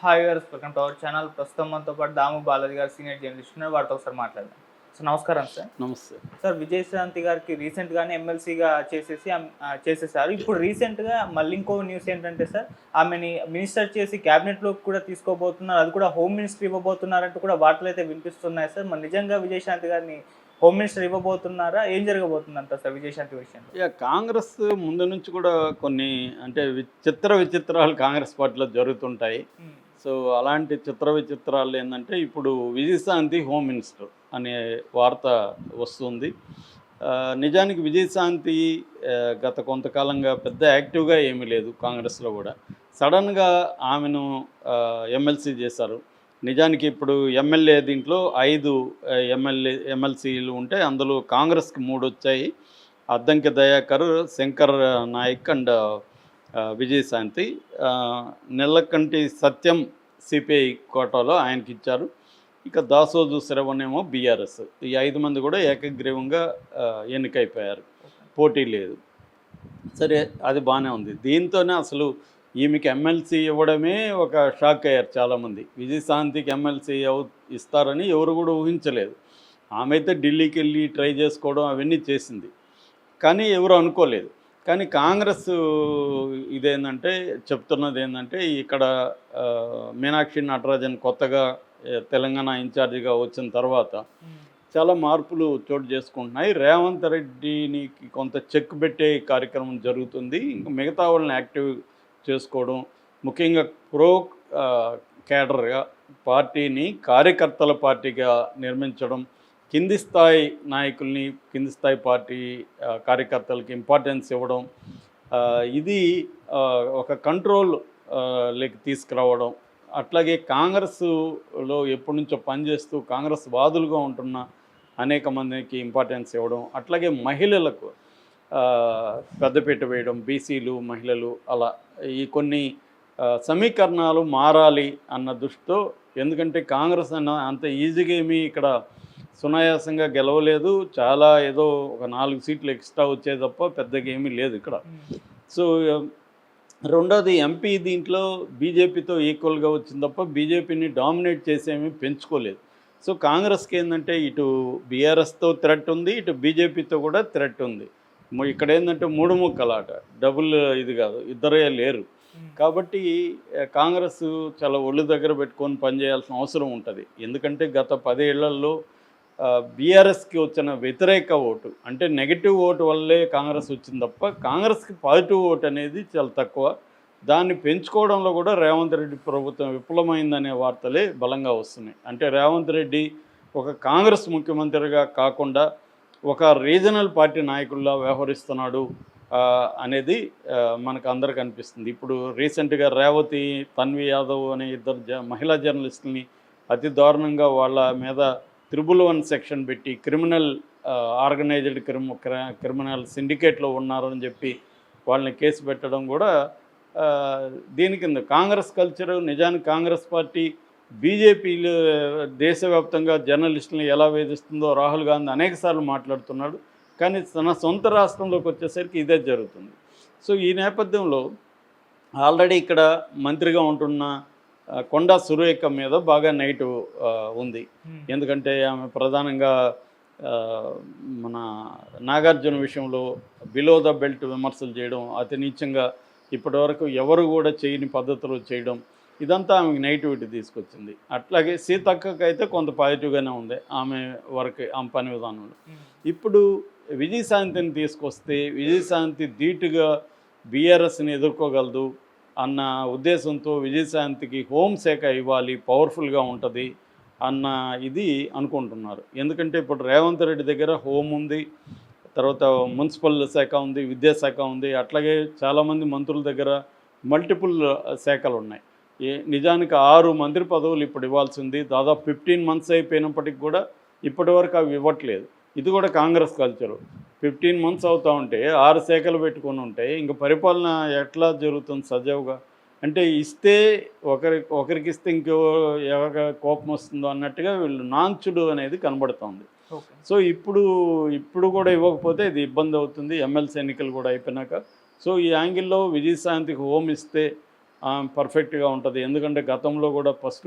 Hi viewers, welcome to our channel. ప్రస్తుతం మనతో పాటు దాము బాలాజీ గారు సీనియర్ జర్నలిస్ట్ ఉన్నారు. వారితో ఒకసారి మాట్లాడదాం. సో నమస్కారం సార్. నమస్తే. సార్, విజయశాంతి గారికి రీసెంట్‌గానే ఎమ్మెల్సీగా చేసేసారు. ఇప్పుడు రీసెంట్‌గా మళ్ళీ ఇంకో న్యూస్ ఏంటంటే సార్, ఆమెని మినిస్టర్ చేసి క్యాబినెట్‌లోకి కూడా తీసుకోబోతున్నారు. అది కూడా హోమ్ మినిస్టర్ ఇవ్వబోతున్నారంటూ కూడా వార్తలైతే వినిపిస్తున్నాయి సార్. మరి నిజంగా విజయశాంతి గారిని హోమ్ మినిస్టర్ ఇవ్వబోతున్నారా? ఏం జరగబోతుందంటారు సార్ విజయశాంతి విషయంలో? కాంగ్రెస్ ముందు నుంచి కూడా కొన్ని అంటే విచిత్రాలు కాంగ్రెస్ పార్టీలో జరుగుతుంటాయి. హ్మ్. సో అలాంటి విచిత్రాలు ఏంటంటే ఇప్పుడు విజయశాంతి హోమ్ మినిస్టర్ అనే వార్త వస్తుంది. నిజానికి విజయశాంతి గత కొంతకాలంగా పెద్ద యాక్టివ్గా ఏమీ లేదు కాంగ్రెస్లో కూడా. సడన్గా ఆమెను ఎమ్మెల్సీ చేశారు. నిజానికి ఇప్పుడు ఎమ్మెల్యే దీంట్లో 5 ఎమ్మెల్సీలు ఉంటే అందులో కాంగ్రెస్కి 3 వచ్చాయి. అద్దంకి దయాకర్, శంకర్ నాయక్ అండ్ విజయశాంతి. నెల్లకంటి సత్యం సిపిఐ కోటాలో ఆయనకి ఇచ్చారు. ఇక దాసోజు శ్రవణేమో బీఆర్ఎస్. ఈ 5 మంది కూడా ఏకగ్రీవంగా ఎన్నికైపోయారు, పోటీ లేదు. సరే, అది బాగానే ఉంది. దీంతోనే అసలు ఈమెకి ఎమ్మెల్సీ ఇవ్వడమే ఒక షాక్ అయ్యారు చాలామంది. విజయశాంతికి ఎమ్మెల్సీ ఇస్తారని ఎవరు కూడా ఊహించలేదు. ఆమె అయితే ఢిల్లీకి వెళ్ళి ట్రై చేసుకోవడం అవన్నీ చేసింది, కానీ ఎవరు అనుకోలేదు. కానీ కాంగ్రెస్ ఇదేంటంటే చెప్తున్నది ఏంటంటే, ఇక్కడ మీనాక్షి నటరాజన్ కొత్తగా తెలంగాణ ఇన్ఛార్జిగా వచ్చిన తర్వాత చాలా మార్పులు చోటు చేసుకుంటున్నాయి. రేవంత్ రెడ్డిని కొంత చెక్ పెట్టే కార్యక్రమం జరుగుతుంది. ఇంకా మిగతా వాళ్ళని యాక్టివ్ చేసుకోవడం, ముఖ్యంగా ప్రో క్యాడర్గా పార్టీని కార్యకర్తల పార్టీగా నిర్మించడం, కింది స్థాయి నాయకుల్ని, కింది స్థాయి పార్టీ కార్యకర్తలకి ఇంపార్టెన్స్ ఇవ్వడం, ఇది ఒక కంట్రోల్ లేకి తీసుకురావడం. అట్లాగే కాంగ్రెస్లో ఎప్పటి నుంచో పనిచేస్తూ కాంగ్రెస్ వాదులుగా ఉంటున్న అనేక మందికి ఇంపార్టెన్స్ ఇవ్వడం, అట్లాగే మహిళలకు పెద్దపీట వేయడం, బీసీలు, మహిళలు, అలా ఈ కొన్ని సమీకరణాలు మారాలి అన్న దృష్టితో. ఎందుకంటే కాంగ్రెస్ అంత ఈజీగా ఏమీ ఇక్కడ సునాయాసంగా గెలవలేదు. చాలా ఏదో ఒక 4 సీట్లు ఎక్స్ట్రా వచ్చే తప్ప పెద్దగా ఏమీ లేదు ఇక్కడ. సో రెండోది, ఎంపీ దీంట్లో బీజేపీతో ఈక్వల్గా వచ్చింది తప్ప బీజేపీని డామినేట్ చేసేమీ పెంచుకోలేదు. సో కాంగ్రెస్కి ఏంటంటే ఇటు బీఆర్ఎస్తో థ్రెట్ ఉంది, ఇటు బీజేపీతో కూడా థ్రెట్ ఉంది. ఇక్కడ ఏంటంటే 3 ముక్కలాట, డబుల్ ఇది కాదు, ఇద్దరే లేరు. కాబట్టి కాంగ్రెస్ చాలా ఒళ్ళు దగ్గర పెట్టుకొని పనిచేయాల్సిన అవసరం ఉంటుంది. ఎందుకంటే గత 10 ఏళ్లలో బీఆర్ఎస్కి వచ్చిన వ్యతిరేక ఓటు, అంటే నెగిటివ్ ఓటు వల్లే కాంగ్రెస్ వచ్చింది తప్ప కాంగ్రెస్కి పాజిటివ్ ఓటు అనేది చాలా తక్కువ. దాన్ని పెంచుకోవడంలో కూడా రేవంత్ రెడ్డి ప్రభుత్వం విఫలమైందనే వార్తలే బలంగా వస్తున్నాయి. అంటే రేవంత్ రెడ్డి ఒక కాంగ్రెస్ ముఖ్యమంత్రిగా కాకుండా ఒక రీజనల్ పార్టీ నాయకుల్లా వ్యవహరిస్తున్నాడు అనేది మనకు అందరికి అనిపిస్తుంది. ఇప్పుడు రీసెంట్గా రేవతి, తన్వి యాదవ్ అనే ఇద్దరు మహిళా జర్నలిస్టులని అతి దారుణంగా వాళ్ళ మీద 311 సెక్షన్ పెట్టి క్రిమినల్ ఆర్గనైజ్డ్ క్రిమినల్ సిండికేట్లో ఉన్నారని చెప్పి వాళ్ళని కేసు పెట్టడం కూడా దీని కింద. కాంగ్రెస్ కల్చరు, నిజానికి కాంగ్రెస్ పార్టీ బీజేపీలు దేశవ్యాప్తంగా జర్నలిస్టులను ఎలా వేధిస్తుందో రాహుల్ గాంధీ అనేకసార్లు మాట్లాడుతున్నాడు. కానీ తన సొంత రాష్ట్రంలోకి వచ్చేసరికి ఇదే జరుగుతుంది. సో ఈ నేపథ్యంలో ఆల్రెడీ ఇక్కడ మంత్రిగా ఉంటున్న కొండా సురేఖ మీద బాగా నెగిటివ్ ఉంది. ఎందుకంటే ఆమె ప్రధానంగా మన నాగార్జున విషయంలో బిలో ద బెల్ట్ విమర్శలు చేయడం, అతి నీచంగా ఇప్పటివరకు ఎవరు కూడా చేయని పద్ధతులు చేయడం, ఇదంతా ఆమెకు నెగిటివిటీ తీసుకొచ్చింది. అట్లాగే సీతక్కకి అయితే కొంత పాజిటివ్గానే ఉంది ఆమె వరకు, ఆమె పని విధానంలో. ఇప్పుడు విజయశాంతిని తీసుకొస్తే విజయశాంతి ధీటుగా బీఆర్ఎస్ని ఎదుర్కోగలదు అన్న ఉద్దేశంతో విజయశాంతికి హోంశాఖ ఇవ్వాలి, పవర్ఫుల్గా ఉంటుంది అన్న ఇది అనుకుంటున్నారు. ఎందుకంటే ఇప్పుడు రేవంత్ రెడ్డి దగ్గర హోం ఉంది, తర్వాత మున్సిపల్ శాఖ ఉంది, విద్యాశాఖ ఉంది, అట్లాగే చాలామంది మంత్రుల దగ్గర మల్టిపుల్ శాఖలు ఉన్నాయి. నిజానికి 6 మంత్రి పదవులు ఇప్పుడు ఇవ్వాల్సింది, దాదాపు 15 మంత్స్ అయిపోయినప్పటికి కూడా ఇప్పటివరకు అవి ఇవ్వట్లేదు. ఇది కూడా కాంగ్రెస్ కల్చరు. 15 మంత్స్ అవుతూ ఉంటే 6 శాఖలు పెట్టుకొని ఉంటే ఇంక పరిపాలన ఎట్లా జరుగుతుంది సజావుగా? అంటే ఇస్తే ఒకరికి ఇస్తే ఎవరికి కోపం వస్తుందో అన్నట్టుగా వీళ్ళు నాంచుడు అనేది కనబడుతోంది. సో ఇప్పుడు కూడా ఇవ్వకపోతే ఇది ఇబ్బంది అవుతుంది, ఎమ్మెల్సీ ఎన్నికలు కూడా అయిపోయినాక. సో ఈ యాంగిల్లో విజయశాంతికి హోమ్ ఇస్తే పర్ఫెక్ట్గా ఉంటుంది. ఎందుకంటే గతంలో కూడా ఫస్ట్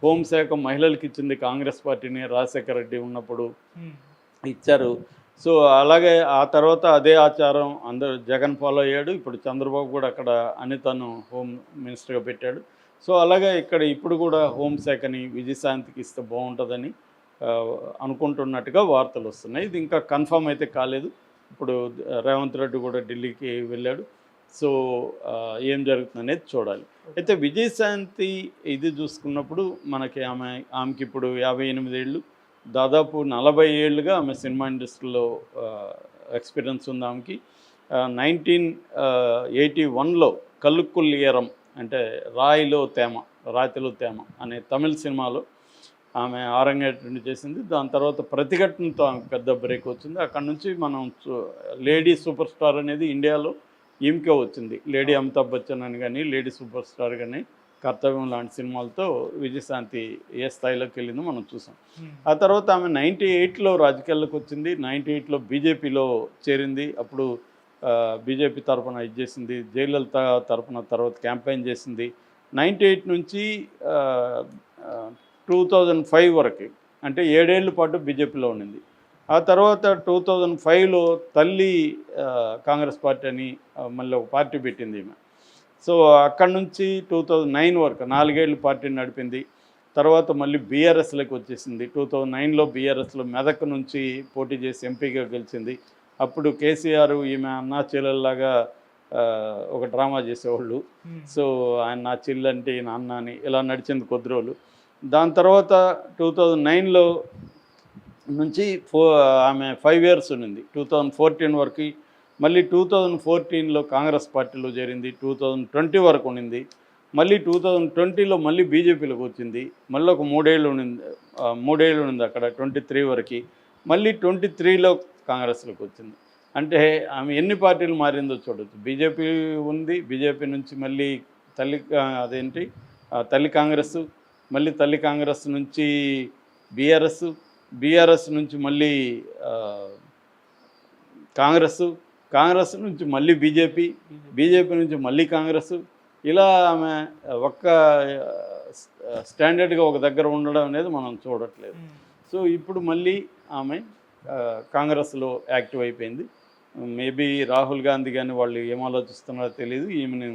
హోంశాఖ మహిళలకు ఇచ్చింది కాంగ్రెస్ పార్టీని, రాజశేఖర రెడ్డి ఉన్నప్పుడు ఇచ్చారు. సో అలాగే ఆ తర్వాత అదే ఆచారం అందరూ జగన్ ఫాలో అయ్యాడు. ఇప్పుడు చంద్రబాబు కూడా అక్కడ అనితను హోమ్ మినిస్టర్గా పెట్టాడు. సో అలాగే ఇక్కడ ఇప్పుడు కూడా హోంశాఖని విజయశాంతికి ఇస్తే బాగుంటుందని అనుకుంటున్నట్టుగా వార్తలు వస్తున్నాయి. ఇది ఇంకా కన్ఫర్మ్ అయితే కాలేదు. ఇప్పుడు రేవంత్ రెడ్డి కూడా ఢిల్లీకి వెళ్ళాడు. సో ఏం జరుగుతుందనేది చూడాలి. అయితే విజయశాంతి ఇది చూసుకున్నప్పుడు మనకి ఆమెకి ఇప్పుడు 58 ఏళ్ళు, దాదాపు 40 ఏళ్ళుగా ఆమె సినిమా ఇండస్ట్రీలో ఎక్స్పీరియన్స్ ఉంది ఆమెకి. 1981లో కల్లుక్కుల్లియరం అంటే రాయిలో తేమ, రాతిలో తేమ అనే తమిళ సినిమాలో ఆమె ఆరంగేట్రం చేసింది. దాని తర్వాత ప్రతిఘటనతో ఆమె పెద్ద బ్రేక్ వచ్చింది. అక్కడ నుంచి మనం లేడీ సూపర్ స్టార్ అనేది ఇండియాలో ఈమెకే వచ్చింది. లేడీ అమితాబ్ బచ్చన్ అని కానీ, లేడీ సూపర్ స్టార్ కానీ, కర్తవ్యం లాంటి సినిమాలతో విజయశాంతి ఏ స్థాయిలోకి వెళ్ళిందో మనం చూసాం. ఆ తర్వాత ఆమె 98లో రాజకీయాల్లోకి వచ్చింది. 98లో బీజేపీలో చేరింది. అప్పుడు బీజేపీ తరఫున ఇది చేసింది, జయలలిత తరఫున తర్వాత క్యాంపెయిన్ చేసింది. 98 నుంచి 2005 వరకు అంటే 7 ఏళ్ల పాటు బీజేపీలో ఉండింది. ఆ తర్వాత 2005లో తల్లి కాంగ్రెస్ పార్టీ అని మళ్ళీ ఒక పార్టీ పెట్టింది ఈమె. సో అక్కడి నుంచి 2009 వరకు 4 ఏళ్ళు పార్టీని నడిపింది. తర్వాత మళ్ళీ బీఆర్ఎస్లోకి వచ్చేసింది. 2009లో బీఆర్ఎస్లో మెదక్ నుంచి పోటీ చేసి ఎంపీగా గెలిచింది. అప్పుడు కేసీఆర్ ఈమె అన్నా చెల్లెల్లాగా ఒక డ్రామా చేసేవాళ్ళు. సో ఆయన నా చెల్లంటే ఈయన అన్న అని ఇలా నడిచింది కొద్ది రోజులు. దాని తర్వాత 2009లో నుంచి ఆమె 5 ఇయర్స్ ఉండింది. 2014 వరకు. మళ్ళీ 2014లో కాంగ్రెస్ పార్టీలో చేరింది. 2020 వరకు ఉండింది. మళ్ళీ 2020లో మళ్ళీ బీజేపీలోకి వచ్చింది. మళ్ళీ ఒక 3 ఏళ్ళు ఉండింది అక్కడ 23 వరకు. మళ్ళీ 23లో కాంగ్రెస్లోకి వచ్చింది. అంటే ఆమె ఎన్ని పార్టీలు మారిందో చూడొచ్చు. బీజేపీ ఉంది, బీజేపీ నుంచి మళ్ళీ తల్లి కాంగ్రెస్, మళ్ళీ తల్లి కాంగ్రెస్ నుంచి బీఆర్ఎస్ నుంచి మళ్ళీ కాంగ్రెస్ నుంచి మళ్ళీ బీజేపీ నుంచి మళ్ళీ కాంగ్రెస్. ఇలా ఆమె ఒక్క స్టాండర్డ్గా ఒక దగ్గర ఉండడం అనేది మనం చూడట్లేదు. సో ఇప్పుడు మళ్ళీ ఆమె కాంగ్రెస్లో యాక్టివ్ అయిపోయింది. మేబీ రాహుల్ గాంధీ కానీ వాళ్ళు ఏం ఆలోచిస్తున్నారో తెలియదు. ఈమెను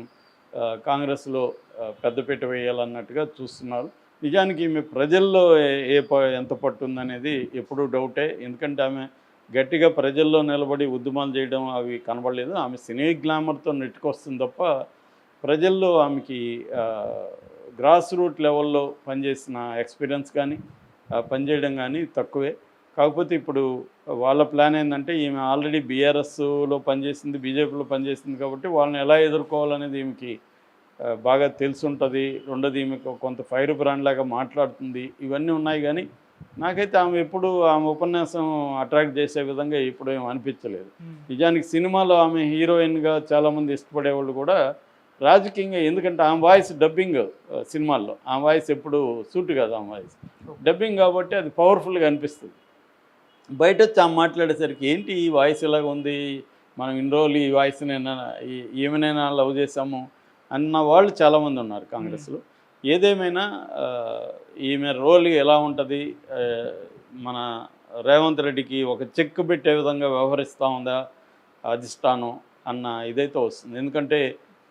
కాంగ్రెస్లో పెద్దపీట వేయాలన్నట్టుగా చూస్తున్నారు. నిజానికి ఈమె ప్రజల్లో ఎంత పట్టుందనేది ఎప్పుడూ డౌటే. ఎందుకంటే ఆమె గట్టిగా ప్రజల్లో నిలబడి ఉద్యమాలు చేయడం అవి కనబడలేదు. ఆమె సినీ గ్లామర్తో నెట్టుకొస్తుంది తప్ప ప్రజల్లో ఆమెకి గ్రాస్ రూట్ లెవెల్లో పనిచేసిన ఎక్స్పీరియన్స్ కానీ పనిచేయడం కానీ తక్కువే. కాకపోతే ఇప్పుడు వాళ్ళ ప్లాన్ ఏంటంటే ఈమె ఆల్రెడీ బీఆర్ఎస్లో పనిచేసింది, బీజేపీలో పనిచేసింది కాబట్టి వాళ్ళని ఎలా ఎదుర్కోవాలనేది ఈమెకి బాగా తెలుసుంటుంది. రెండోది ఈమెకు కొంత ఫైర్ బ్రాండ్ లాగా మాట్లాడుతుంది. ఇవన్నీ ఉన్నాయి. కానీ నాకైతే ఆమె ఉపన్యాసం అట్రాక్ట్ చేసే విధంగా ఇప్పుడు ఏం అనిపించలేదు. నిజానికి సినిమాలో ఆమె హీరోయిన్గా చాలామంది ఇష్టపడేవాళ్ళు కూడా రాజకీయంగా, ఎందుకంటే ఆమె వాయిస్ డబ్బింగ్ సినిమాల్లో ఆమె వాయిస్ ఎప్పుడు సూట్ కాదు. ఆమె వాయిస్ డబ్బింగ్ కాబట్టి అది పవర్ఫుల్గా అనిపిస్తుంది. బయట వచ్చి ఆమె మాట్లాడేసరికి ఏంటి ఈ వాయిస్ ఇలాగ ఉంది, మనం ఇన్ని రోజులు ఈ వాయిస్నైనా ఏమైనా లవ్ చేసాము అన్న వాళ్ళు చాలామంది ఉన్నారు కాంగ్రెస్లో. ఏదేమైనా ఈమె రోల్ ఎలా ఉంటుంది, మన రేవంత్ రెడ్డికి ఒక చెక్ పెట్టే విధంగా వ్యవహరిస్తూ ఉందా అధిష్టానం అన్న ఇదైతే వస్తుంది. ఎందుకంటే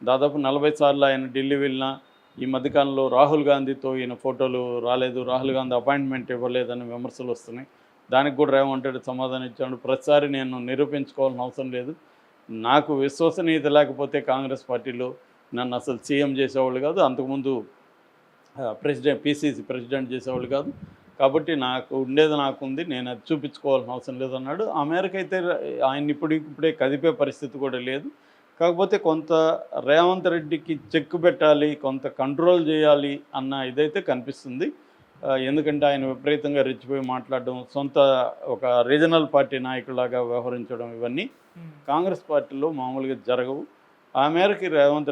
దాదాపు 40 సార్లు ఆయన ఢిల్లీ వెళ్ళినా ఈ మధ్యకాలంలో రాహుల్ గాంధీతో ఈయన ఫోటోలు రాలేదు, రాహుల్ గాంధీ అపాయింట్మెంట్ ఇవ్వలేదని విమర్శలు వస్తున్నాయి. దానికి కూడా రేవంత్ రెడ్డి సమాధానం ఇచ్చాడు, ప్రతిసారి నేను నిరూపించుకోవాల్సిన అవసరం లేదు, నాకు విశ్వసనీయత లేకపోతే కాంగ్రెస్ పార్టీలో నన్ను అసలు సీఎం చేసేవాళ్ళు కాదు, అంతకుముందు పిసిసి ప్రెసిడెంట్ చేసేవాళ్ళు కాదు, కాబట్టి నాకు ఉండేది నాకుంది, నేను అది చూపించుకోవాల్సిన అవసరం లేదన్నాడు. ఆ మేరకైతే ఆయన ఇప్పుడే కదిపే పరిస్థితి కూడా లేదు. కాకపోతే కొంత రేవంత్ రెడ్డికి చెక్ పెట్టాలి, కొంత కంట్రోల్ చేయాలి అన్న ఇదైతే కనిపిస్తుంది. ఎందుకంటే ఆయన విపరీతంగా రెచ్చిపోయి మాట్లాడడం, సొంత ఒక రీజనల్ పార్టీ నాయకులాగా వ్యవహరించడం, ఇవన్నీ కాంగ్రెస్ పార్టీలో మామూలుగా జరగవు. ఆ మేరకి రేవంత్ రెడ్డి